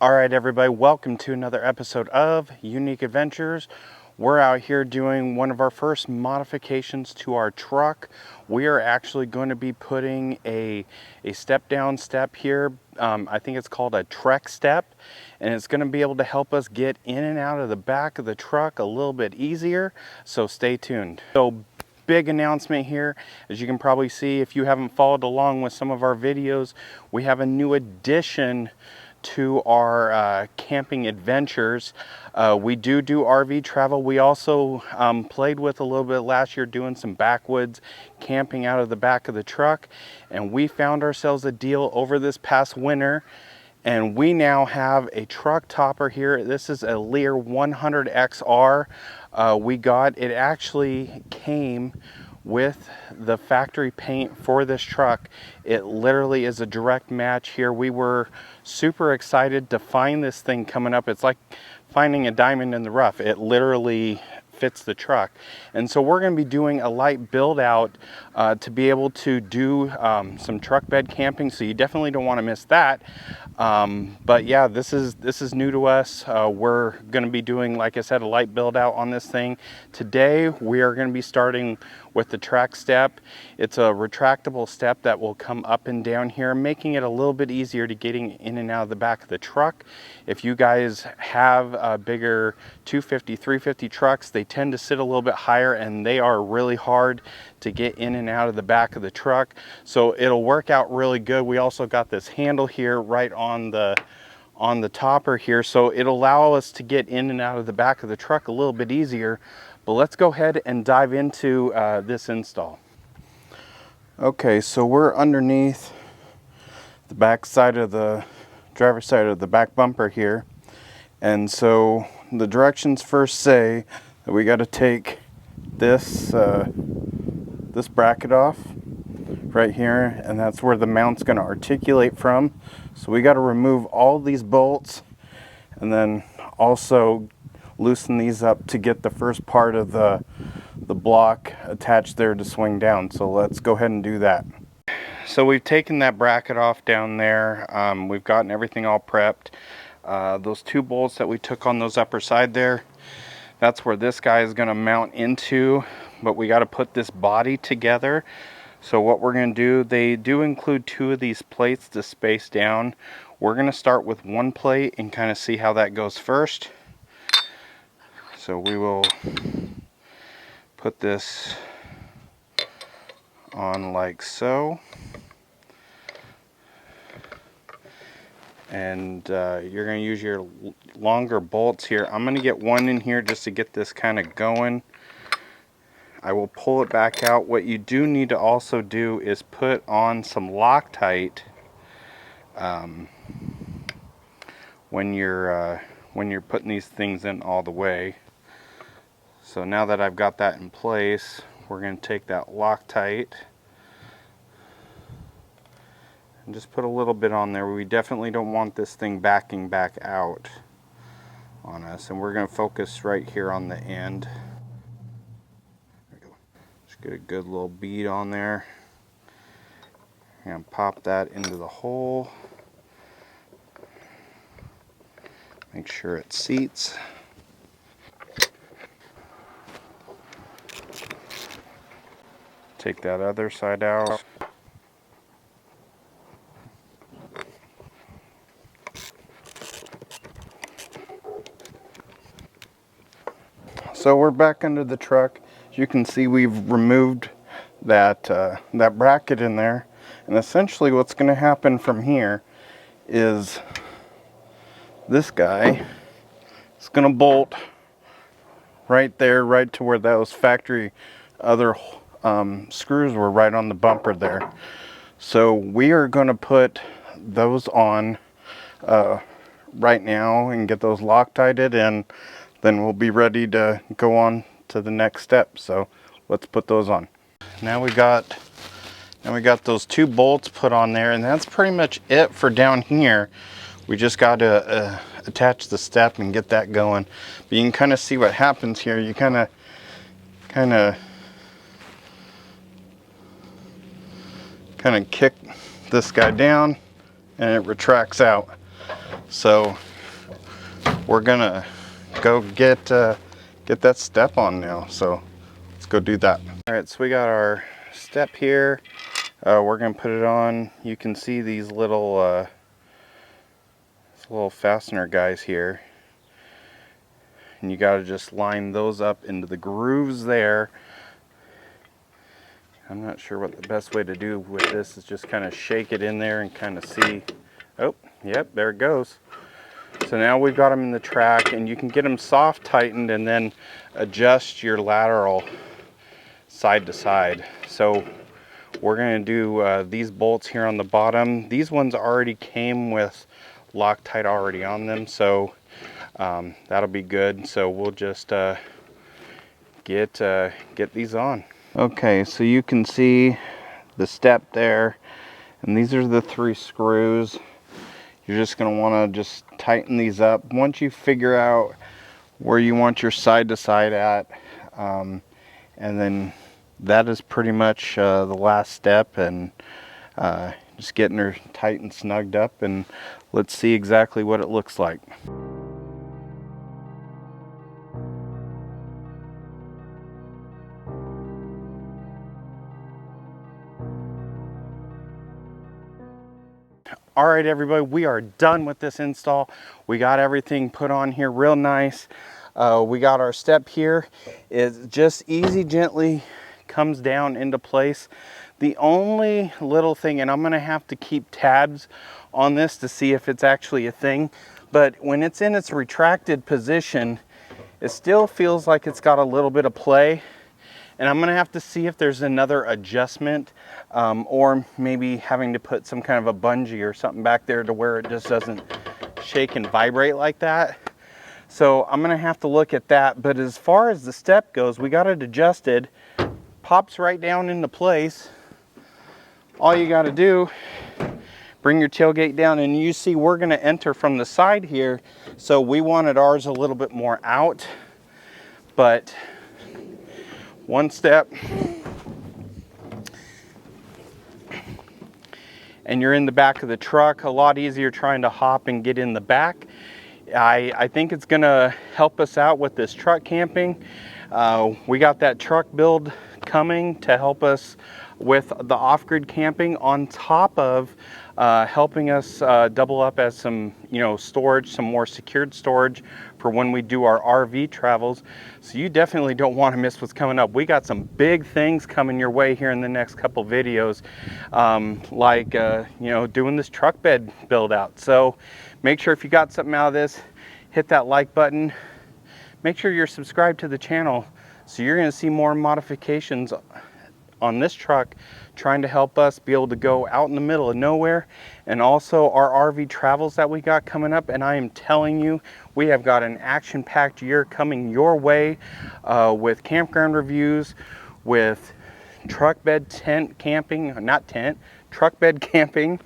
All right, everybody, welcome to another episode of Unique Adventurez. We're out here doing one of our first modifications to our truck. We are actually going to be putting a step down step here. I think it's called a Trek step, and it's going to be able to help us get in and out of the back of the truck a little bit easier. So stay tuned. So big announcement here. As you can probably see, if you haven't followed along with some of our videos, we have a new addition to our camping adventures. We do RV travel. We also played with a little bit last year doing some backwoods camping out of the back of the truck, and we found ourselves a deal over this past winter, and we now have a truck topper here. This is a Leer 100XR. We got it, actually came with the factory paint for this truck. It literally is a direct match here. We were super excited to find this thing coming up. It's like finding a diamond in the rough. It literally fits the truck. And so we're going to be doing a light build out to be able to do some truck bed camping, so you definitely don't want to miss that. But yeah, this is new to us. We're going to be doing, like I said, a light build out on this thing. Today we are going to be starting with the Trek step. It's a retractable step that will come up and down here, making it a little bit easier to getting in and out of the back of the truck. If you guys have bigger 250, 350 trucks, they tend to sit a little bit higher, and they are really hard to get in and out of the back of the truck. So it'll work out really good. We also got this handle here right on the topper here, so it'll allow us to get in and out of the back of the truck a little bit easier. But let's go ahead and dive into this install. Okay, so we're underneath the back side of the driver's side of the back bumper here, and so the directions first say that we got to take this this bracket off right here, and that's where the mount's going to articulate from. So we got to remove all these bolts and then also loosen these up to get the first part of the block attached there to swing down. So let's go ahead and do that. So we've taken that bracket off down there. We've gotten everything all prepped. Those two bolts that we took on those upper side there, that's where this guy is going to mount into, but we got to put this body together. So what we're going to do, they do include two of these plates to space down. We're going to start with one plate and kind of see how that goes first. So we will put this on like so. And you're going to use your longer bolts here. I'm going to get one in here just to get this kind of going. I will pull it back out. What you do need to also do is put on some Loctite when you're putting these things in all the way. So now that I've got that in place, we're going to take that Loctite and just put a little bit on there. We definitely don't want this thing backing back out on us, and we're going to focus right here on the end. There we go. Just get a good little bead on there and pop that into the hole. Make sure it seats. Take that other side out. So we're back under the truck. As you can see, we've removed that that bracket in there, and essentially what's going to happen from here is this guy is going to bolt right there, right to where those factory other screws were, right on the bumper there. So we are going to put those on right now and get those Loctited, and then we'll be ready to go on to the next step. So let's put those on. Now we got those two bolts put on there, and that's pretty much it for down here. We just got to attach the step and get that going. But you can kind of see what happens here. You kind of kick this guy down, and it retracts out. So we're gonna go get that step on now. So let's go do that. All right, so we got our step here. We're gonna put it on. You can see these little fastener guys here, and you got to just line those up into the grooves there. I'm not sure what the best way to do with this is, just kind of shake it in there and kind of see. Oh, yep, there it goes. So now we've got them in the track, and you can get them soft tightened and then adjust your lateral side to side. So we're going to do these bolts here on the bottom. These ones already came with Loctite already on them, so that'll be good. So we'll just get these on. Okay, so you can see the step there, and these are the 3 screws. You're just going to want to just tighten these up. Once you figure out where you want your side to side at, and then that is pretty much the last step, and just getting her tight and snugged up, and let's see exactly what it looks like. All right, everybody, we are done with this install. We got everything put on here real nice. We got our step here. It just easy, gently comes down into place. The only little thing, and I'm gonna have to keep tabs on this to see if it's actually a thing, but when it's in its retracted position, it still feels like it's got a little bit of play. And I'm gonna have to see if there's another adjustment, or maybe having to put some kind of a bungee or something back there to where it just doesn't shake and vibrate like that. So I'm gonna have to look at that. But as far as the step goes, we got it adjusted, pops right down into place. All you gotta do, bring your tailgate down, and you see we're gonna enter from the side here. So we wanted ours a little bit more out, but one step, and you're in the back of the truck. A lot easier trying to hop and get in the back. I think it's gonna help us out with this truck camping. We got that truck build coming to help us with the off-grid camping, on top of helping us double up as some, storage, some more secured storage for when we do our RV travels. So you definitely don't want to miss what's coming up. We got some big things coming your way here in the next couple videos, like doing this truck bed build out. So make sure, if you got something out of this, hit that like button. Make sure you're subscribed to the channel, so you're going to see more modifications on this truck, trying to help us be able to go out in the middle of nowhere, and also our RV travels that we got coming up. And I am telling you, we have got an action-packed year coming your way, with campground reviews, with truck bed tent camping, not tent, truck bed camping.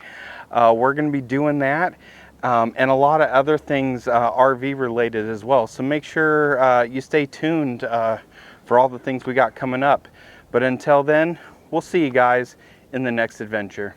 We're going to be doing that, and a lot of other things RV related as well. So make sure you stay tuned for all the things we got coming up. But until then, we'll see you guys in the next adventure.